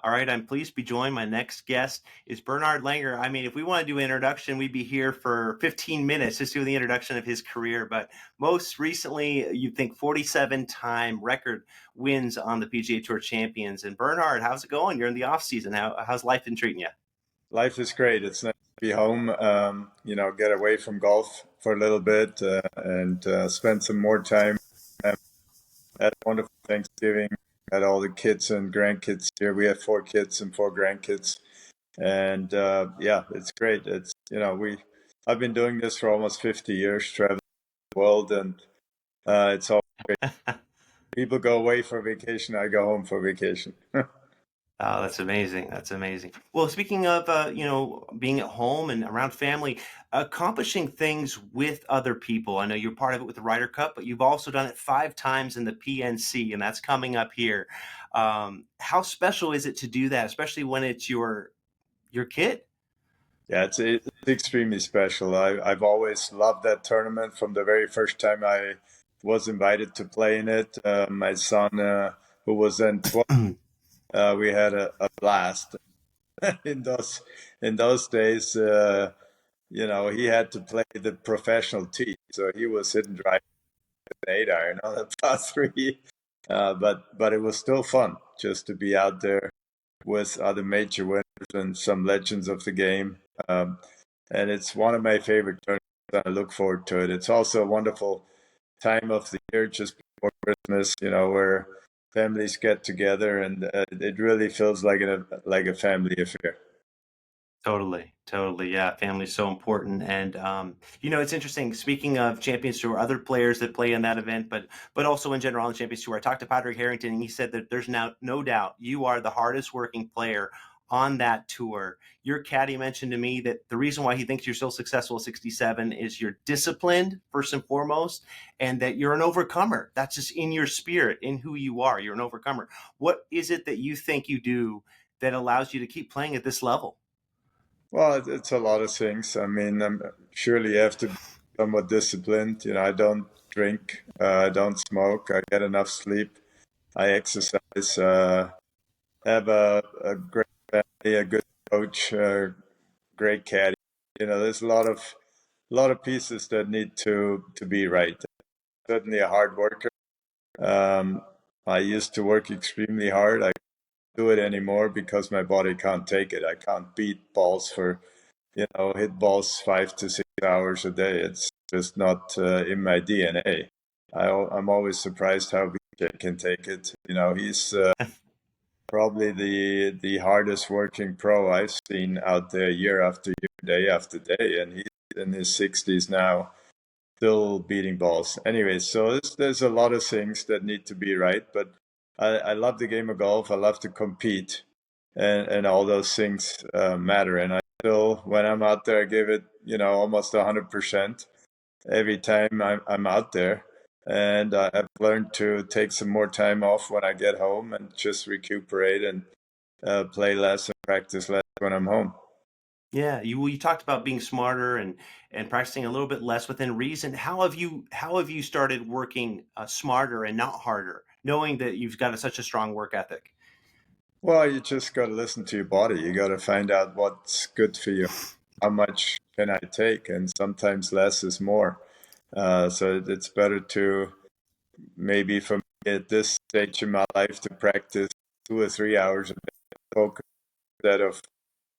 All right, I'm pleased to be joined. My next guest is Bernhard Langer. I mean, if we want to do an introduction, we'd be here for 15 minutes just doing the introduction of his career. But most recently, you think 47-time record wins on the PGA Tour Champions. And Bernhard, how's it going? You're in the off season. How's life been treating you? Life is great. It's nice to be home, get away from golf for a little bit and spend some more time. Um, Had a wonderful Thanksgiving. Had all the kids and grandkids here. We have 4 kids and 4 grandkids. And yeah, it's great. I've been doing this for almost 50 years, traveling the world, and it's all great. People go away for vacation. I go home for vacation. Oh, that's amazing. That's amazing. Well, speaking of, being at home and around family, accomplishing things with other people. I know you're part of it with the Ryder Cup, but you've also done it 5 times in the PNC, and that's coming up here. How special is it to do that, especially when it's your kid? Yeah, it's extremely special. I've always loved that tournament from the very first time I was invited to play in it. My son, who was then 12, we had a blast in those days. He had to play the professional tee, so he was hitting drive with an 8 iron on a par 3. But it was still fun just to be out there with other major winners and some legends of the game. And it's one of my favorite tournaments. I look forward to it. It's also a wonderful time of the year just before Christmas, where families get together, and it really feels like a family affair. Totally, totally. Yeah, family's so important. And it's interesting. Speaking of Champions Tour, other players that play in that event, but also in general on the Champions Tour. I talked to Patrick Harrington, and he said that there's now no doubt you are the hardest working player on that tour. Your caddy mentioned to me that the reason why he thinks you're so successful at 67 is you're disciplined first and foremost, and that you're an overcomer. That's just in your spirit, in who you are. You're an overcomer. What is it that you think you do that allows you to keep playing at this level? Well, it's a lot of things. I mean, surely you have to be somewhat disciplined. I don't drink, I don't smoke, I get enough sleep, I exercise, have a great family, a good coach, great caddy. There's a lot of pieces that need to be right. Certainly a hard worker. Um, I used to work extremely hard. I can't do it anymore because my body can't take it. I can't beat balls for, hit balls 5 to 6 hours a day. It's just not in my DNA. I'm always surprised how BJ can take it. He's probably the hardest working pro I've seen out there year after year, day after day, and he's in his 60s now, still beating balls. Anyway, so there's a lot of things that need to be right, but I love the game of golf. I love to compete, and all those things matter. And I still, when I'm out there, I give it, almost 100% every time I'm out there. And I've learned to take some more time off when I get home and just recuperate and play less and practice less when I'm home. Yeah, you talked about being smarter and practicing a little bit less within reason. How have you started working smarter and not harder, knowing that you've got such a strong work ethic? Well, you just got to listen to your body. You got to find out what's good for you. How much can I take? And sometimes less is more. So it's better to maybe for me at this stage in my life to practice 2 or 3 hours a day, focus instead of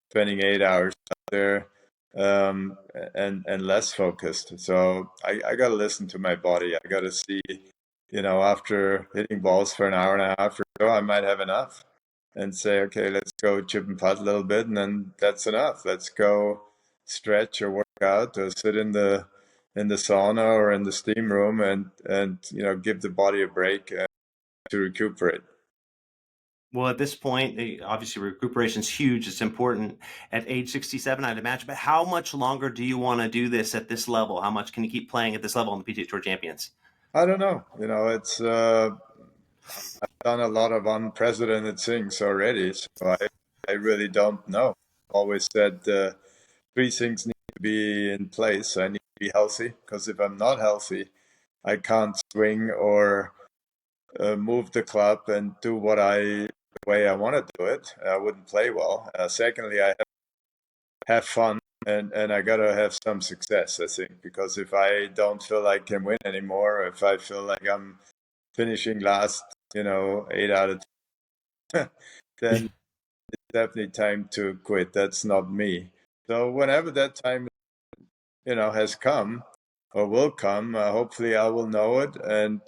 spending 8 hours out there, and less focused. So I got to listen to my body. I got to see, after hitting balls for an hour and a half or so, I might have enough and say, okay, let's go chip and putt a little bit, and then that's enough. Let's go stretch or work out or sit in the sauna or in the steam room and give the body a break to recuperate. Well, at this point, obviously recuperation's huge. It's important at age 67, I'd imagine. But how much longer do you want to do this at this level? How much can you keep playing at this level on the PGA Tour Champions? I don't know. It's I've done a lot of unprecedented things already, so I really don't know. Always said 3 things need to be in place. I need to be healthy because if I'm not healthy, I can't swing or move the club and do what I the way I want to do it, I wouldn't play well. Secondly, I have fun, and I gotta have some success, I think, because if I don't feel I can win anymore, if I feel like I'm finishing last, 8 out of 10, then it's definitely time to quit. That's not me. So whenever that time, has come or will come, hopefully I will know it and,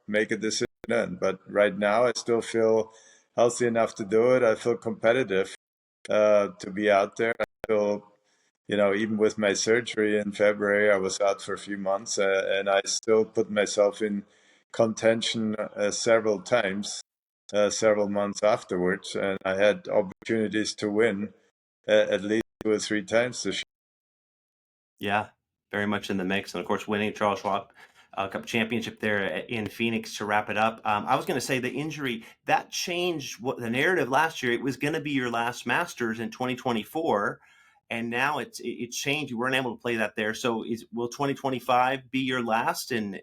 make a decision then. But right now, I still feel healthy enough to do it. I feel competitive to be out there. I feel, even with my surgery in February, I was out for a few months, and I still put myself in contention several times, several months afterwards, and I had opportunities to win at least 2 or 3 times this year. Yeah, very much in the mix, and of course, winning Charles Schwab Cup championship there in Phoenix to wrap it up. I was going to say the injury that changed what the narrative last year. It was going to be your last Masters in 2024, and now it changed. You weren't able to play that there. So will 2025 be your last? And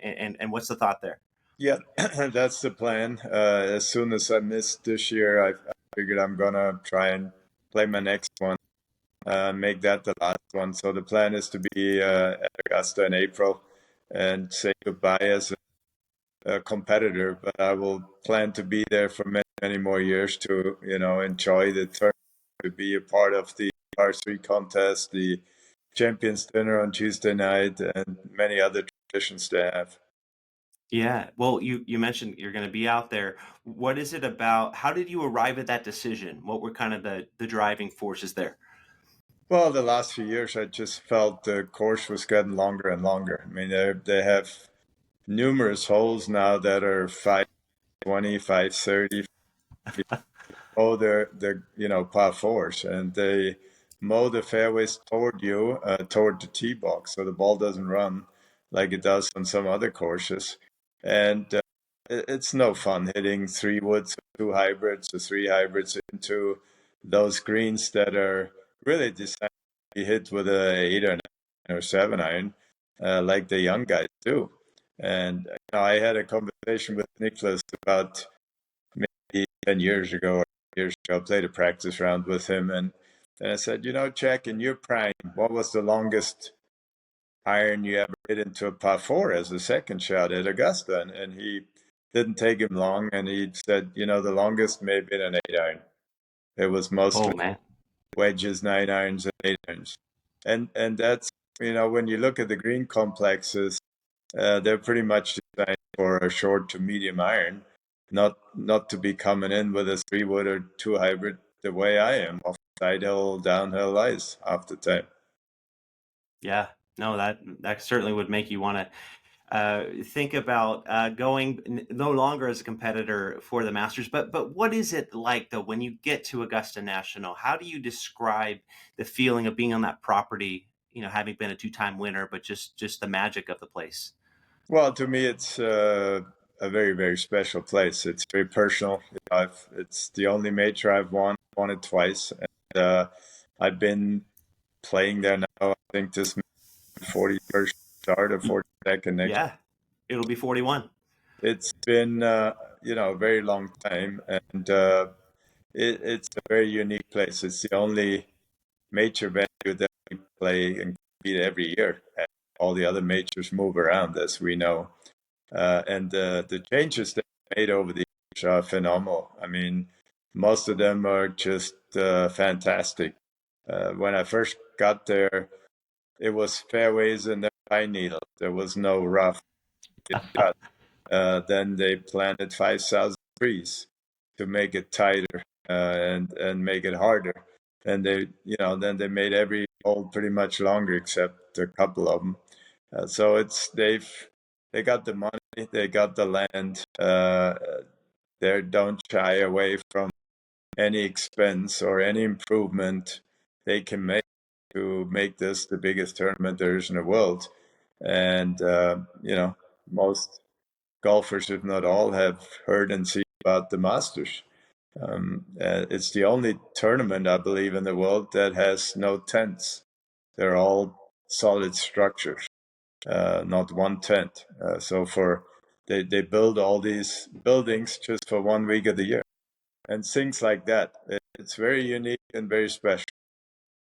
what's the thought there? Yeah, that's the plan. As soon as I missed this year, I figured I'm gonna try and play my next one, make that the last one. So the plan is to be at Augusta in April and say goodbye as a competitor. But I will plan to be there for many, many more years to, enjoy the tournament, to be a part of the par 3 contest, the Champions Dinner on Tuesday night, and many other traditions they have. Yeah. Well, you mentioned you're going to be out there. What is it about? How did you arrive at that decision? What were kind of the driving forces there? Well, the last few years, I just felt the course was getting longer and longer. I mean, they have numerous holes now that are 520, 530. Oh, they're par fours, and they mow the fairways toward you, toward the tee box, so the ball doesn't run like it does on some other courses. And it's no fun hitting 3 woods, 2 hybrids, or 3 hybrids into those greens that are really designed to be hit with a 8 or 9 or 7 iron, like the young guys do. And I had a conversation with Nicholas about maybe 10 years ago or years ago. I played a practice round with him, and I said, Jack, in your prime, what was the longest iron you ever hit into a par 4 as a second shot at Augusta? And he didn't take him long, and he said, the longest may have been an 8 iron. It was mostly Oh man. wedges, 9 irons, and 8 irons. And that's, when you look at the green complexes, they're pretty much designed for a short to medium iron, not to be coming in with a 3 wood or 2 hybrid the way I am, off side hill, downhill ice half the time. Yeah. No, that certainly would make you want to think about going no longer as a competitor for the Masters. But what is it like though when you get to Augusta National? How do you describe the feeling of being on that property? Having been a two-time winner, but just the magic of the place. Well, to me, it's a very, very special place. It's very personal. It's the only major I've won it twice. And I've been playing there now, I think this 41st start or 42nd next. Yeah, it'll be 41. It's been, a very long time, and it's a very unique place. It's the only major venue that we play and compete every year. And all the other majors move around, as we know. And the changes they made over the years are phenomenal. I mean, most of them are just fantastic. When I first got there, it was fairways and pine needles. There was no rough cut. Then they planted 5,000 trees to make it tighter and make it harder. And then they made every hole pretty much longer, except a couple of them. So they got the money, they got the land. They don't shy away from any expense or any improvement they can make to make this the biggest tournament there is in the world. And most golfers, if not all, have heard and seen about the Masters. It's the only tournament, I believe, in the world that has no tents. They're all solid structures, not one tent. So they build all these buildings just for 1 week of the year. and things like that. It's very unique and very special.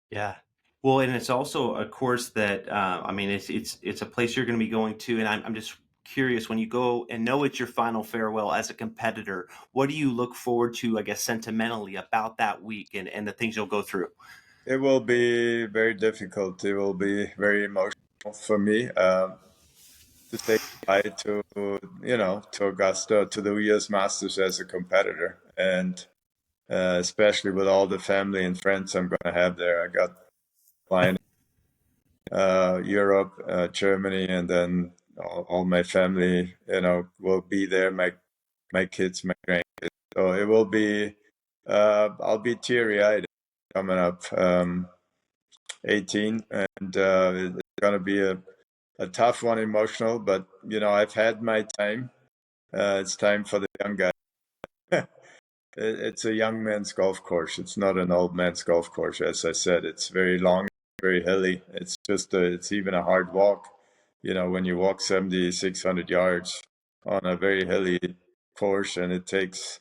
Yeah. Well, and it's also a course that I mean, it's a place you're going to be going to, and I'm just curious when you go and know it's your final farewell as a competitor. What do you look forward to, I guess, sentimentally about that week and the things you'll go through? It will be very difficult. It will be very emotional for me to say goodbye to, to Augusta, to the U.S. Masters as a competitor, and especially with all the family and friends I'm going to have there. I got flying Europe, Germany, and then all my family, will be there. My kids, my grandkids. So it will be. I'll be teary-eyed coming up. 18, and it's going to be a tough one, emotional. But I've had my time. It's time for the young guy. It's a young man's golf course. It's not an old man's golf course. As I said, it's very long, very hilly. It's just it's even a hard walk. When you walk 7,600 yards on a very hilly course, and it takes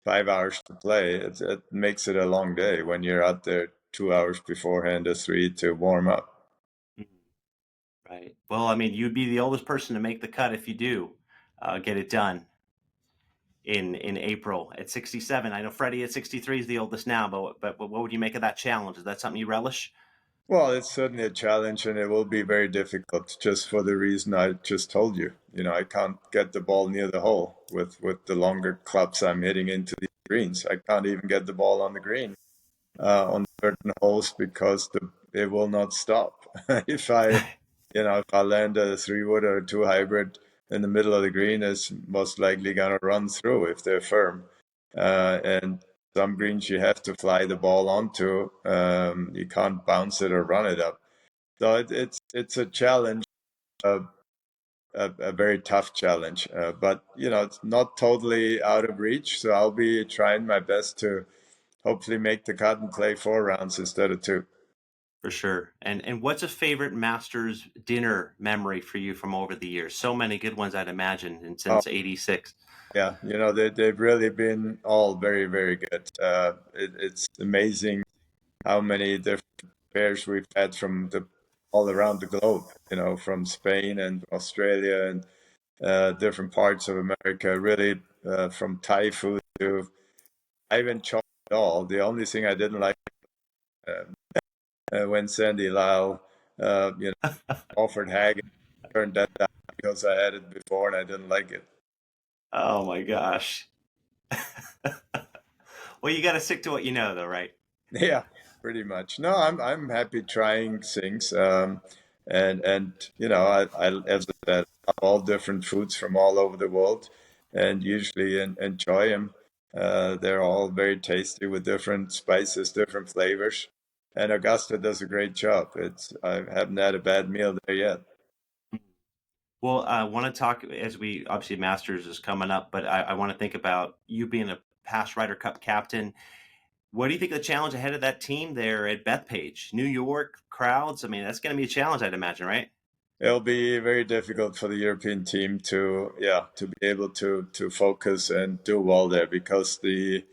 5 hours to play, it makes it a long day when you're out there 2 hours beforehand or three to warm up. Mhm. Right. Well, I mean, you'd be the oldest person to make the cut if you do get it done in April at 67. I know Freddie at 63 is the oldest now, but what would you make of that challenge? Is that something you relish? Well, it's certainly a challenge, and it will be very difficult just for the reason I just told you. I can't get the ball near the hole with the longer clubs I'm hitting into the greens. I can't even get the ball on the green on certain holes because it will not stop. If I land a 3 wood or a two hybrid in the middle of the green, it's most likely gonna run through if they're firm. And some greens you have to fly the ball onto. You can't bounce it or run it up. So it's a challenge, a, a very tough challenge. But it's not totally out of reach. So I'll be trying my best to hopefully make the cut and play 4 rounds instead of two. For sure. And what's a favorite Masters dinner memory for you from over the years? So many good ones, I'd imagine, and Oh, since '86. yeah, they've really been all very, very good. It's amazing how many different pairs we've had from the all around the globe. From Spain and Australia and different parts of America. Really, from Thai food to I even tried it all. The only thing I didn't like when Sandy Lyle, offered Hagen, turned that down because I had it before and I didn't like it. Oh my gosh. Well, you got to stick to what you know, though, right? Yeah, pretty much. No, I'm happy trying things. And I as I said, all different foods from all over the world, and usually enjoy them. They're all very tasty with different spices, different flavors. And Augusta does a great job. I haven't had a bad meal there yet. Well, I want to talk as we obviously Masters is coming up, but I want to think about you being a past Ryder Cup captain. What do you think of the challenge ahead of that team there at Bethpage, New York crowds? I mean, that's going to be a challenge, I'd imagine, right? It'll be very difficult for the European team to be able to focus and do well there because the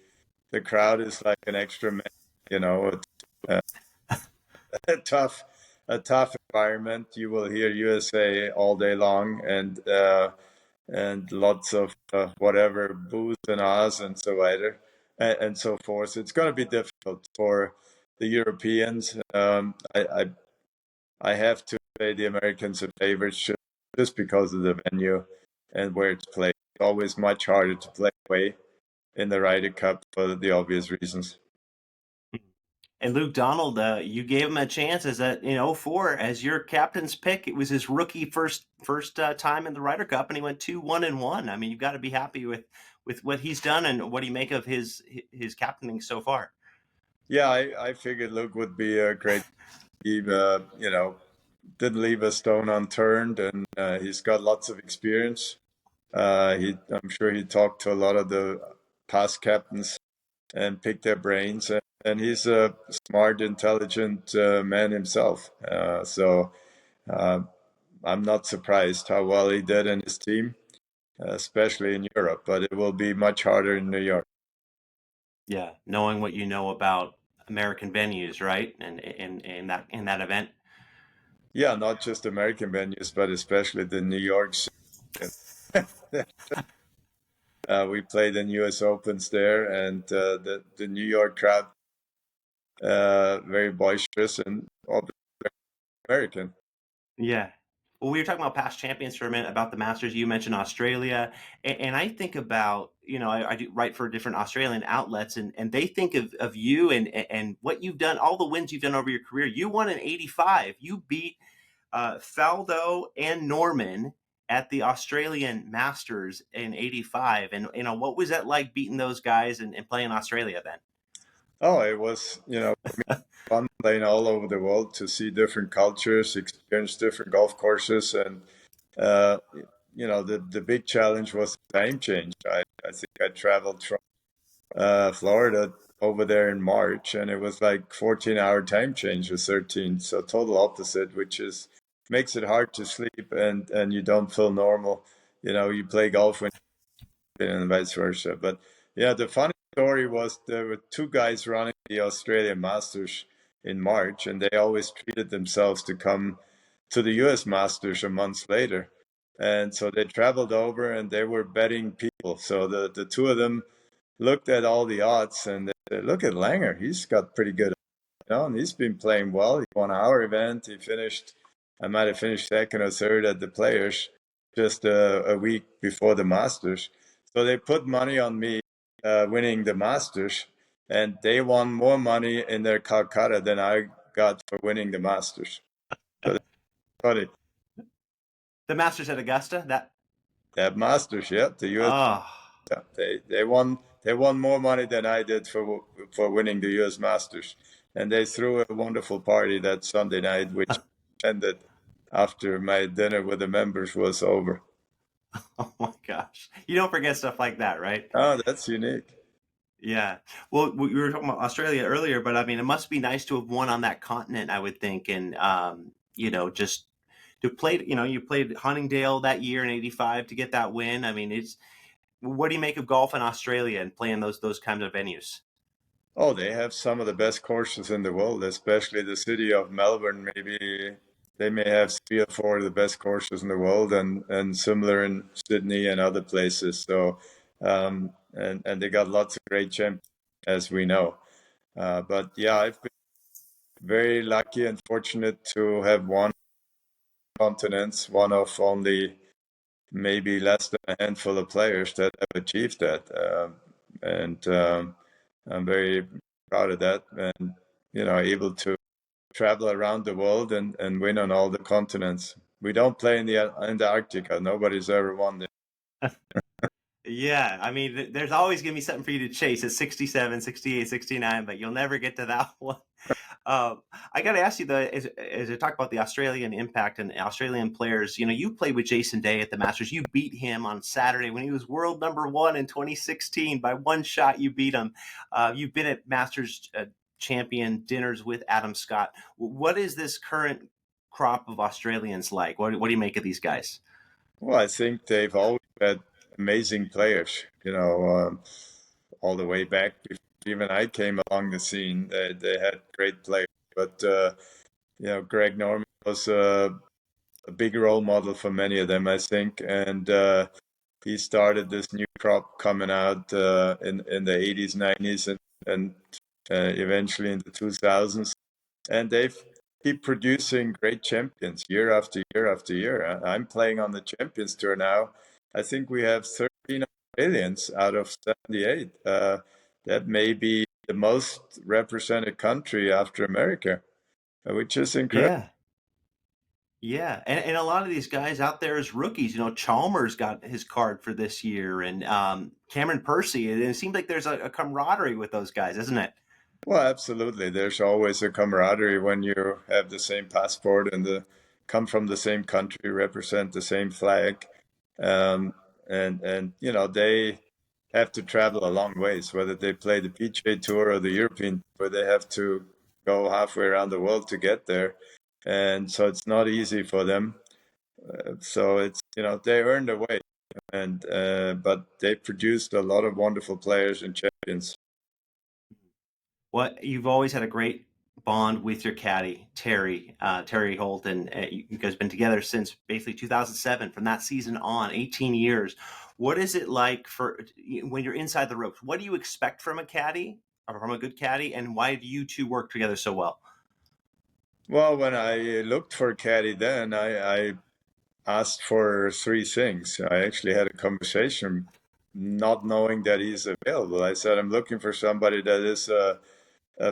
crowd is like an extra man. It's a tough environment. You will hear USA all day long, and lots of whatever boos and ahs and so later and so forth. It's going to be difficult for the Europeans. I have to say the Americans are favorites just because of the venue and where it's played. It's always much harder to play away in the Ryder Cup for the obvious reasons. And Luke Donald, you gave him a chance as a in '04 as your captain's pick. It was his rookie first time in the Ryder Cup, and he went 2-1-1. I mean, you've got to be happy with what he's done and what do you make of his captaining so far. Yeah, I figured Luke would be a great. He, didn't leave a stone unturned, and he's got lots of experience. I'm sure he talked to a lot of the past captains and picked their brains, and he's a smart, intelligent man himself. So uh, I'm not surprised how well he did in his team, especially in Europe, but it will be much harder in New York. Yeah, knowing what you know about American venues, right? And in that event. Yeah, not just American venues, but especially the New York City. We played in U.S. Opens there, and the New York crowd very boisterous and all American. Yeah. Well, we were talking about past champions for a minute about the Masters. You mentioned Australia, and I think about, I do write for different Australian outlets, and they think of you and what you've done, all the wins you've done over your career. You won in '85. You beat Faldo and Norman at the Australian Masters in '85. And what was that like beating those guys and playing Australia then? Oh, it was, fun playing all over the world to see different cultures, experience different golf courses, and uh, the big challenge was the time change. I think I traveled from Florida over there in March, and it was like 14-hour time change with 13, so total opposite, which is makes it hard to sleep and you don't feel normal. You play golf when and vice versa. But yeah, the funny story was there were two guys running the Australian Masters in March, and they always treated themselves to come to the US Masters a month later. And so they traveled over and they were betting people. So the two of them looked at all the odds and they said, look at Langer, he's got pretty good, and he's been playing well. He won our event. I might have finished second or third at the Players just a week before the Masters. So they put money on me winning the Masters, and they won more money in their Calcutta than I got for winning the Masters. So that's funny. The Masters at Augusta. That Masters, yeah, the U.S. Oh, Yeah, they won more money than I did for winning the U.S. Masters, and they threw a wonderful party that Sunday night, which ended after my dinner with the members was over. oh my gosh! You don't forget stuff like that, right? Oh, that's unique. Yeah. Well, we were talking about Australia earlier, but I mean, it must be nice to have won on that continent, I would think, and just to play. You played Huntingdale that year in '85 to get that win. I mean, it's what do you make of golf in Australia and playing those kinds of venues? Oh, they have some of the best courses in the world, especially the city of Melbourne. Maybe they may have three or four of the best courses in the world, and similar in Sydney and other places. So, and they got lots of great champions, as we know. But yeah, I've been very lucky and fortunate to have won continents, one of only maybe less than a handful of players that have achieved that. And I'm very proud of that, and able to travel around the world and win on all the continents. We don't play in the Antarctica. Nobody's ever won there. Yeah, I mean, there's always going to be something for you to chase at 67, 68, 69, but you'll never get to that one. I got to ask you though, as I talk about the Australian impact and Australian players, you played with Jason Day at the Masters. You beat him on Saturday when he was world number one in 2016 by one shot. You beat him. You've been at Masters champion dinners with Adam Scott. What is this current crop of Australians like? What do you make of these guys? Well, I think they've always had amazing players. All the way back before even I came along the scene, they had great players. But Greg Norman was a big role model for many of them, I think, and he started this new crop coming out in the 80s, 90s, and eventually in the 2000s, and they've keep producing great champions year after year after year. I'm playing on the Champions Tour now. I think we have 13 Australians out of 78. That may be the most represented country after America, which is incredible. Yeah. Yeah, and a lot of these guys out there as rookies, Chalmers got his card for this year, and Cameron Percy, and it seems like there's a camaraderie with those guys, isn't it? Well, absolutely. There's always a camaraderie when you have the same passport and come from the same country, represent the same flag, um, and they have to travel a long ways. Whether they play the PGA Tour or the European Tour, they have to go halfway around the world to get there, and so it's not easy for them. So it's they earned their way, and but they produced a lot of wonderful players and champions. What you've always had a great bond with your caddy, Terry Holt, and you guys been together since basically 2007. From that season on, 18 years. What is it like for when you're inside the ropes? What do you expect from a caddy or from a good caddy, and why do you two work together so well? Well, when I looked for a caddy then, I asked for three things. I actually had a conversation not knowing that he's available. I said, I'm looking for somebody that is a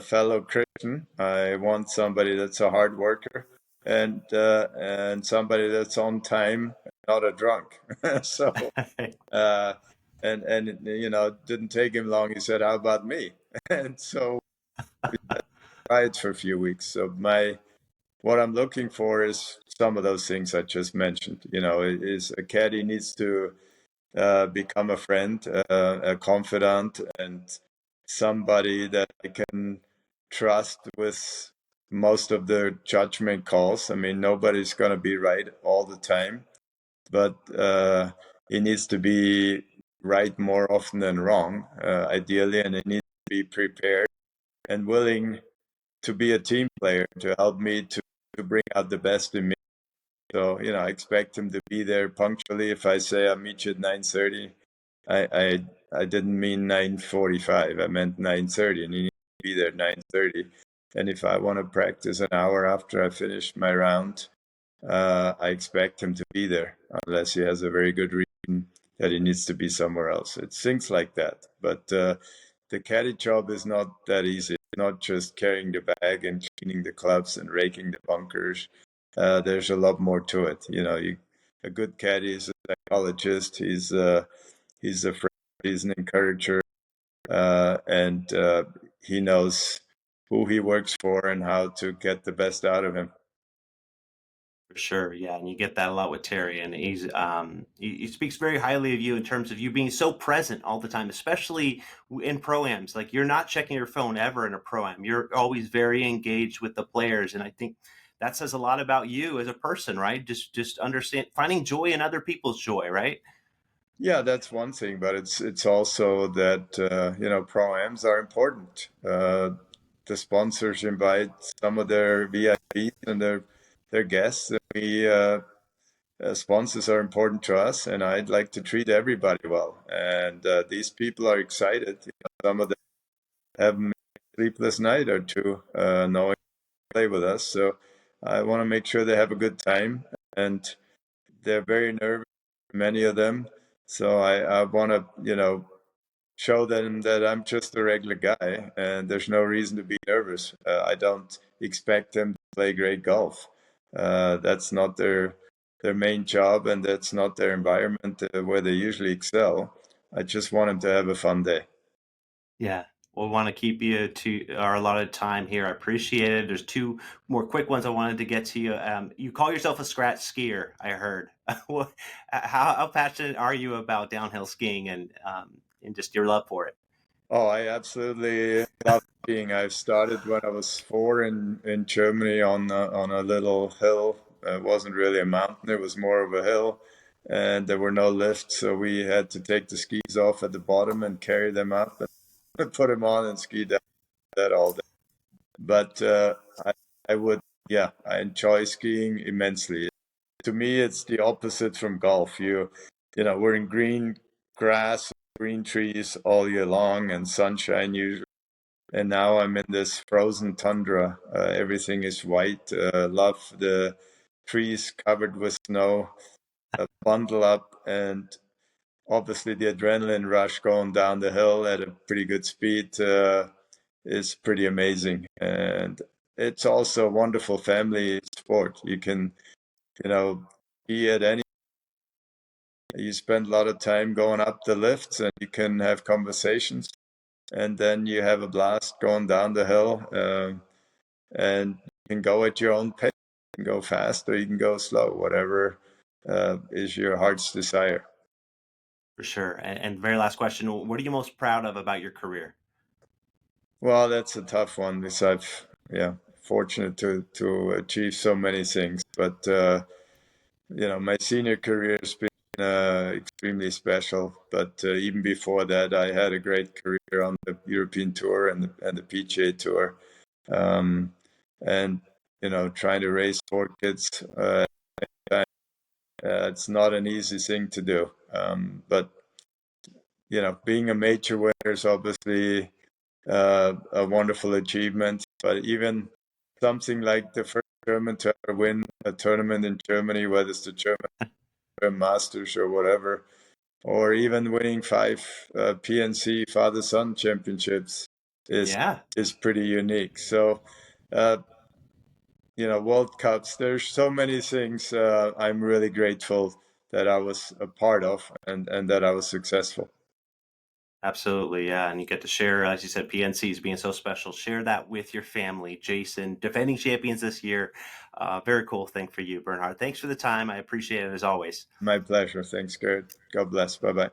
fellow Christian. I want somebody that's a hard worker and somebody that's on time, not a drunk. So uh, and you know, it didn't take him long. He said, "How about me?" And so I tried for a few weeks. So my what I'm looking for is some of those things I just mentioned. You know, is a caddy needs to become a friend, a confidant, and somebody that I can trust with most of the judgment calls. I mean, nobody's going to be right all the time, but he needs to be right more often than wrong, ideally, and he needs to be prepared and willing to be a team player to help me to bring out the best in me. So, you know, I expect him to be there punctually. If I say I'll meet you at 9:30, I didn't mean 9:45. I meant 9:30, and he needs to be there at 9:30. And if I want to practice an hour after I finish my round, I expect him to be there, unless he has a very good reason that he needs to be somewhere else. It's things like that. But the caddy job is not that easy. It's not just carrying the bag and cleaning the clubs and raking the bunkers. There's a lot more to it. You know, a good caddy is a psychologist. He's a friend. He's an encourager, and he knows who he works for and how to get the best out of him. For sure, yeah, and you get that a lot with Terry, and he speaks very highly of you in terms of you being so present all the time, especially in pro-ams. Like you're not checking your phone ever in a pro-am. You're always very engaged with the players, and I think that says a lot about you as a person, right? Just understand finding joy in other people's joy, right? Yeah, that's one thing, but it's also that you know, pro-ams are important. The sponsors invite some of their VIPs and their guests, and we sponsors are important to us, and I'd like to treat everybody well. And these people are excited. You know, some of them have a sleepless night or two, knowing they play with us. So I want to make sure they have a good time, and they're very nervous, many of them. So I want to, you know, show them that I'm just a regular guy and there's no reason to be nervous. I don't expect them to play great golf. That's not their main job, and that's not their environment where they usually excel. I just want them to have a fun day. Yeah. We'll want to keep you to our allotted time here. I appreciate it. There's two more quick ones I wanted to get to you. You call yourself a scratch skier, I heard. How passionate are you about downhill skiing and just your love for it? Oh, I absolutely love skiing. I started when I was four in Germany on a little hill. It wasn't really a mountain; it was more of a hill, and there were no lifts, so we had to take the skis off at the bottom and carry them up and put them on and ski down that all day. But I would, yeah, I enjoy skiing immensely. To me, it's the opposite from golf. You know, we're in green grass, green trees all year long, and sunshine usually. And now I'm in this frozen tundra. Everything is white. Love the trees covered with snow. Bundle up, and obviously the adrenaline rush going down the hill at a pretty good speed is pretty amazing. And it's also a wonderful family sport. You can, you know, be at any. You spend a lot of time going up the lifts, and you can have conversations, and then you have a blast going down the hill. And you can go at your own pace. You can go fast or you can go slow, whatever is your heart's desire. For sure. And very last question, what are you most proud of about your career? Well, that's a tough one because yeah, fortunate to achieve so many things. But you know, my senior career has been extremely special. But even before that, I had a great career on the European Tour and the PGA Tour, um, and trying to raise 4 kids. It's not an easy thing to do, but being a major winner is obviously a wonderful achievement. But even something like the first German to ever win a tournament in Germany, whether it's the German Masters or whatever, or even winning 5 PNC father-son championships is Yeah. is pretty unique. So, uh, World Cups. There's so many things I'm really grateful that I was a part of and that I was successful. Absolutely, yeah, and you get to share, as you said, PNCs being so special. Share that with your family, Jason. Defending champions this year, very cool thing for you, Bernhard. Thanks for the time. I appreciate it as always. My pleasure. Thanks, Garrett. God bless. Bye bye.